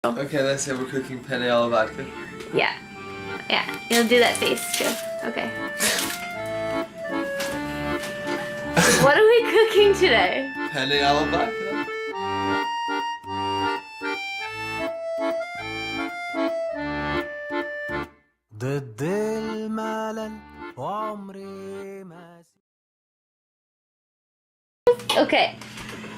Okay, let's say we're cooking penne alla vodka. Yeah. Yeah, you'll do that face too. Okay. What are we cooking today? Penne alla vodka. ضد الملل وعمري ما Okay,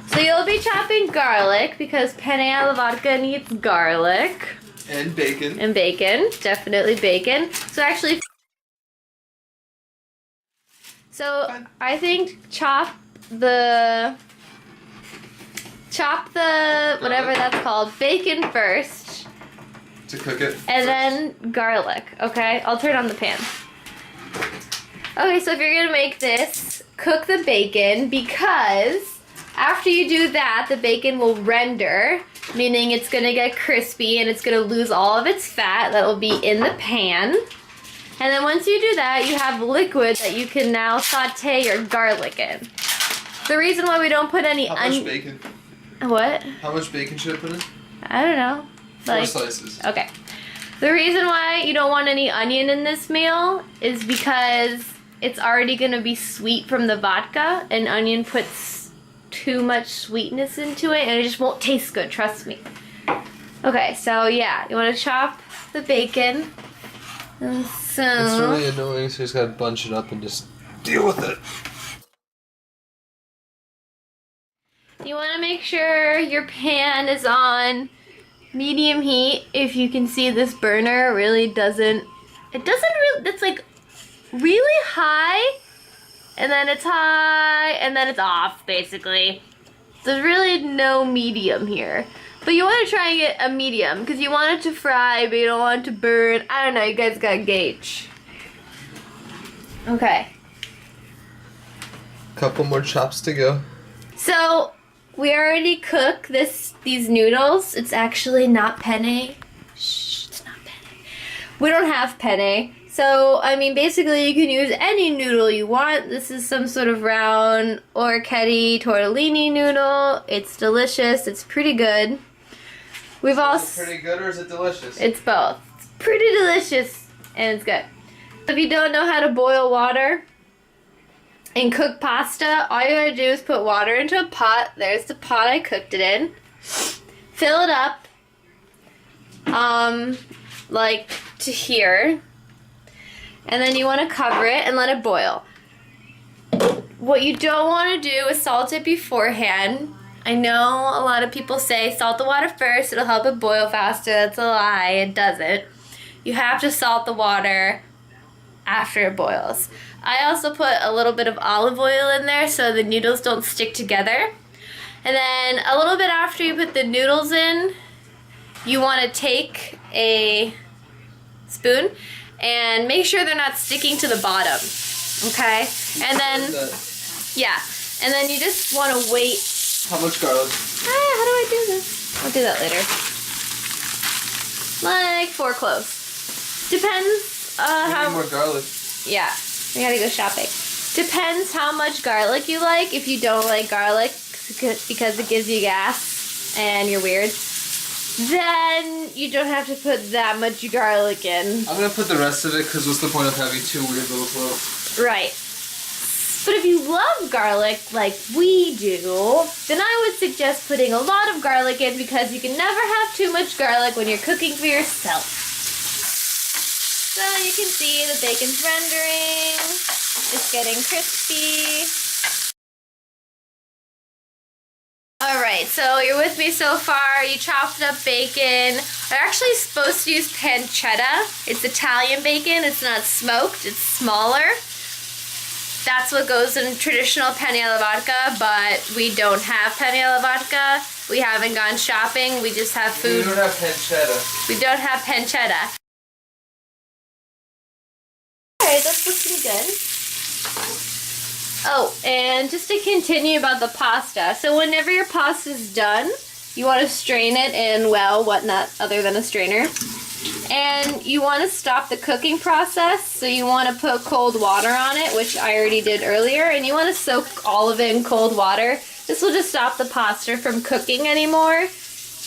so you'll be chopping garlic because penne alla vodka needs garlic. And bacon. And bacon, definitely bacon. So actually, I think chop the whatever that's called, bacon first. To cook it. And then garlic, okay? I'll turn on the pan. Okay, so if you're gonna make this, cook the bacon because after you do that, the bacon will render, meaning it's gonna get crispy and it's gonna lose all of its fat that will be in the pan. And then once you do that, you have liquid that you can now saute your garlic in. The reason why we don't put any How much bacon? What? How much bacon should I put in? I don't know. 4 slices. Okay. The reason why you don't want any onion in this meal is because it's already going to be sweet from the vodka, and onion puts too much sweetness into it, and it just won't taste good, trust me. Okay, so yeah, you want to chop the bacon. And so... It's really annoying, so you just gotta bunch it up and just deal with it. You want to make sure your pan is on medium heat. If you can see, this burner really doesn't, it's like really high, and then it's high, and then it's off, basically. There's really no medium here. But you want to try and get a medium, because you want it to fry, but you don't want it to burn. I don't know, you guys gotta gauge. Okay. Couple more chops to go. So, we already cooked these noodles. It's actually not penne. Shh, it's not penne. We don't have penne. So, I mean, basically you can use any noodle you want. This is some sort of round orecchiette tortellini noodle. It's delicious. It's pretty good. We've also... Is it pretty good or is it delicious? It's both. It's pretty delicious and it's good. If you don't know how to boil water and cook pasta, all you gotta do is put water into a pot. There's the pot I cooked it in. Fill it up, like to here. And then you want to cover it and let it boil. What you don't want to do is salt it beforehand. I know a lot of people say salt the water first, it'll help it boil faster. That's a lie, it doesn't. You have to salt the water after it boils. I also put a little bit of olive oil in there so the noodles don't stick together. And then a little bit after you put the noodles in, you want to take a spoon and make sure they're not sticking to the bottom, okay? And then, yeah, and then you just want to wait. How much garlic? How do I do this? I'll do that later. Like 4 cloves. Depends how... more garlic. Yeah, we gotta go shopping. Depends how much garlic you like. If you don't like garlic because it gives you gas and you're weird, then you don't have to put that much garlic in. I'm gonna put the rest of it because what's the point of having 2 weird little cloves? Right. But if you love garlic like we do, then I would suggest putting a lot of garlic in because you can never have too much garlic when you're cooking for yourself. So you can see the bacon's rendering. It's getting crispy. Alright, so you're with me so far. You chopped up bacon. I'm actually supposed to use pancetta. It's Italian bacon. It's not smoked. It's smaller. That's what goes in traditional penne alla vodka, but we don't have penne alla vodka. We haven't gone shopping. We just have food. We don't have pancetta. We don't have pancetta. Alright, that's looking good. Oh, and just to continue about the pasta. So whenever your pasta's done, you want to strain it in, well, what not other than a strainer. And you want to stop the cooking process, so you want to put cold water on it, which I already did earlier, and you want to soak all of it in cold water. This will just stop the pasta from cooking anymore.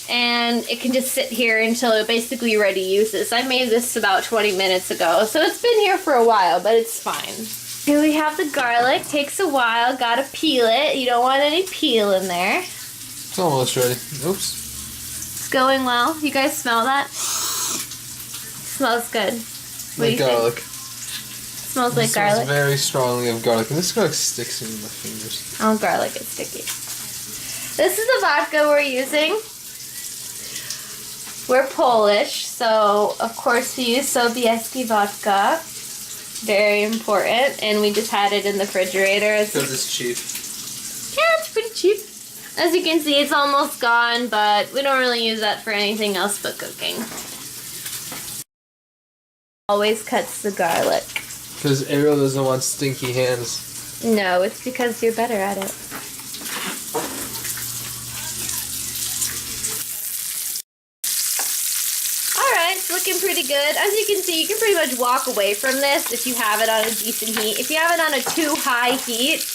and it can just sit here until basically you're ready to use this. I made this about 20 minutes ago, so it's been here for a while, but it's fine. Here we have the garlic. Takes a while. Gotta peel it. You don't want any peel in there. It's almost ready. Oops. It's going well. You guys smell that? Smells good. What do you garlic. think? Smells like It garlic. smells very strongly of garlic, and this garlic sticks in my fingers. Oh, garlic is sticky. This is the vodka we're using. We're Polish, so of course we use Sobieski vodka. Very important, and we just had it in the refrigerator. Because it's cheap. Yeah, it's pretty cheap. As you can see, it's almost gone, but we don't really use that for anything else but cooking. Always cuts the garlic. Because Ariel doesn't want stinky hands. No, it's because you're better at it. Alright, it's looking pretty good. As you can see, you can pretty much walk away from this if you have it on a decent heat. If you have it on a too high heat,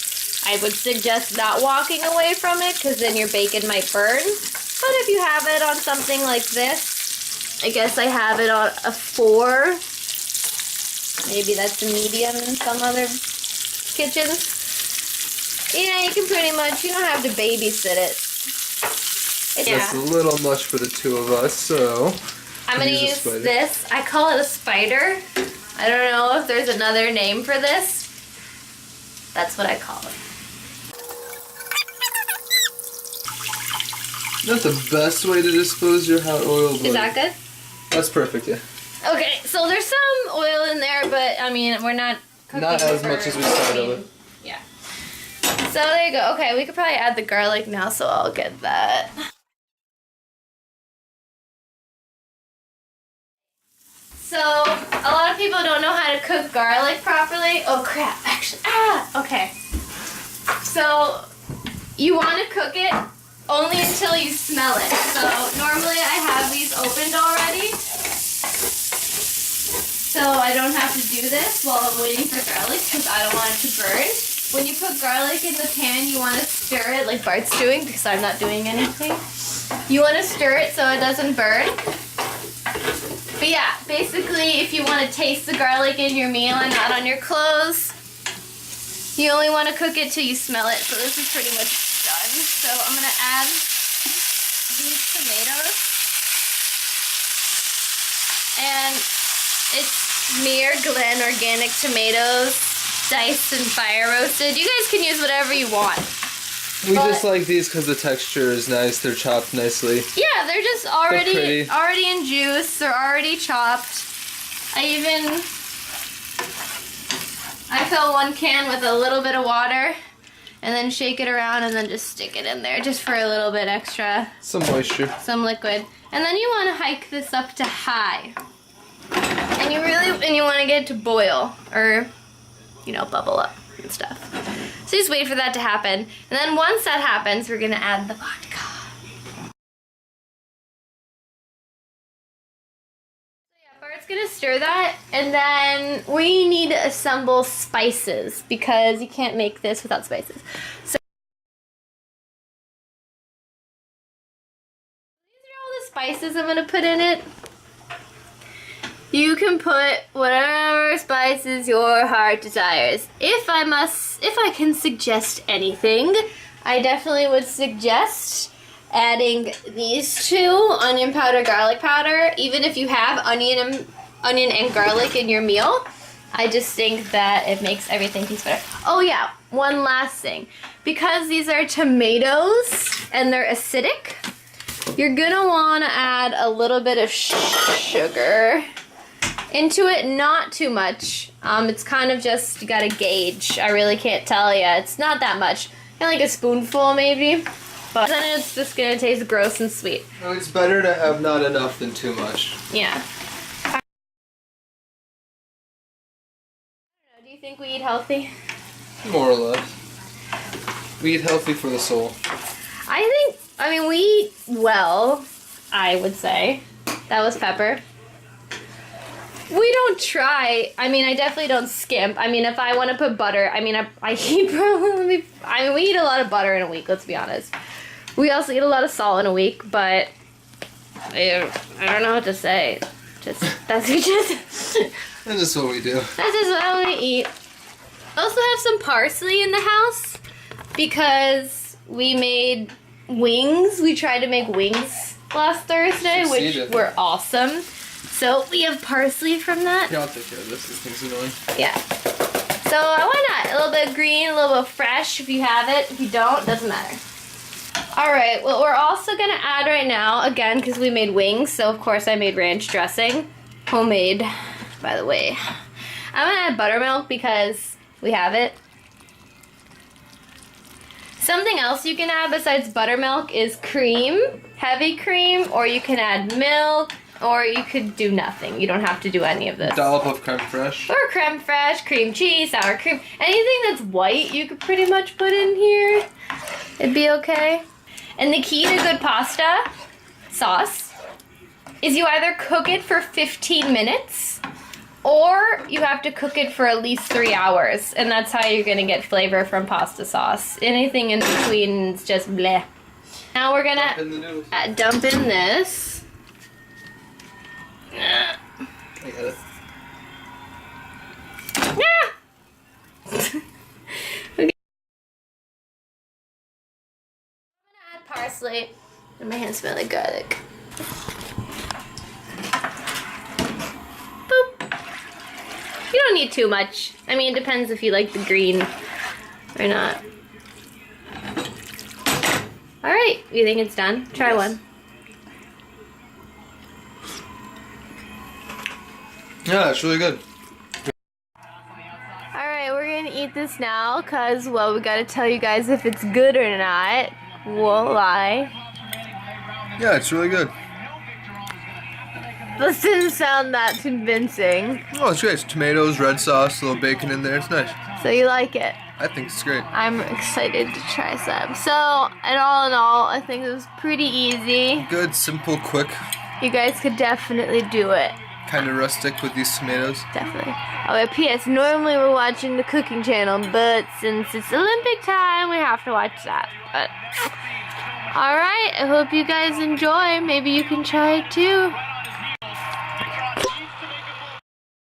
I would suggest not walking away from it because then your bacon might burn. But if you have it on something like this, I guess I have it on a 4. Maybe that's a medium in some other kitchens. Yeah, you can pretty much, you don't have to babysit it. That's a little much for the two of us, so I'm going to use this. I call it a spider. I don't know if there's another name for this. That's what I call it. Not the best way to dispose your hot oil, but Is that good? that's perfect, yeah. Okay, so there's some oil in there, but I mean, we're not cooking Not as for- much as we started with. Yeah. So there you go. Okay, we could probably add the garlic now, so I'll get that. So, a lot of people don't know how to cook garlic properly. Oh crap, actually, okay. So, you want to cook it only until you smell it. So, normally I have these opened already. So I don't have to do this while I'm waiting for garlic because I don't want it to burn. When you put garlic in the pan, you want to stir it like Bart's doing because I'm not doing anything. You want to stir it so it doesn't burn. But yeah, basically if you want to taste the garlic in your meal and not on your clothes, you only want to cook it till you smell it. So this is pretty much done. So I'm going to add these tomatoes. And it's Mere Glen organic tomatoes, diced and fire roasted. You guys can use whatever you want. We just like these because the texture is nice. They're chopped nicely. Yeah, they're just already in juice. They're already chopped. I fill one can with a little bit of water and then shake it around and then just stick it in there just for a little bit extra. Some moisture. Some liquid. And then you want to hike this up to high. And you want to get it to boil or, you know, bubble up and stuff. So just wait for that to happen. And then once that happens, we're going to add the vodka. So yeah, Bart's going to stir that. And then we need to assemble spices because you can't make this without spices. So these are all the spices I'm going to put in it. You can put whatever spices your heart desires. If I can suggest anything, I definitely would suggest adding these two, onion powder, garlic powder. Even if you have onion and garlic in your meal, I just think that it makes everything taste better. Oh yeah, one last thing. Because these are tomatoes and they're acidic, you're gonna wanna add a little bit of sugar into it, not too much. It's kind of just, you gotta gauge. I really can't tell you. It's not that much. Like a spoonful maybe. But then it's just gonna taste gross and sweet. No, it's better to have not enough than too much. Yeah. Do you think we eat healthy? More or less. We eat healthy for the soul. I mean, we eat well, I would say. That was pepper. We don't try. I mean, I definitely don't skimp. I mean, if I want to put butter, I mean, I eat probably, I mean, we eat a lot of butter in a week, let's be honest. We also eat a lot of salt in a week, but I don't know what to say. That's just what we do. that's just what we eat. Also have some parsley in the house because we made wings. We tried to make wings last Thursday, which were awesome. So we have parsley from that. Yeah, I'll take care of this. This thing's annoying. Yeah. So why not? A little bit of green, a little bit of fresh if you have it. If you don't, doesn't matter. Alright, what we're also going to add right now, again, because we made wings, so of course I made ranch dressing. Homemade, by the way. I'm going to add buttermilk because we have it. Something else you can add besides buttermilk is cream, heavy cream, or you can add milk, or you could do nothing. You don't have to do any of this. Dollop of creme fraiche. Or creme fraiche, cream cheese, sour cream. Anything that's white you could pretty much put in here. It'd be okay. And the key to good pasta sauce is you either cook it for 15 minutes or you have to cook it for at least 3 hours. And that's how you're gonna get flavor from pasta sauce. Anything in between is just bleh. Now we're gonna dump in this. I got it. Parsley, and my hands smell like garlic. Boop. You don't need too much. I mean, it depends if you like the green or not. Alright, you think it's done? Try one. Yeah, it's really good. Alright, we're gonna eat this now, cause, well, we gotta tell you guys if it's good or not. Won't lie. Yeah, it's really good. This didn't sound that convincing. Oh, it's great. It's tomatoes, red sauce, a little bacon in there. It's nice. So you like it? I think it's great. I'm excited to try some. So, and all in all, I think it was pretty easy. Good, simple, quick. You guys could definitely do it. Kind of rustic with these tomatoes. Definitely. Oh, P.S. Normally we're watching the cooking channel, but since it's Olympic time, we have to watch that. But, alright, I hope you guys enjoy. Maybe you can try it too.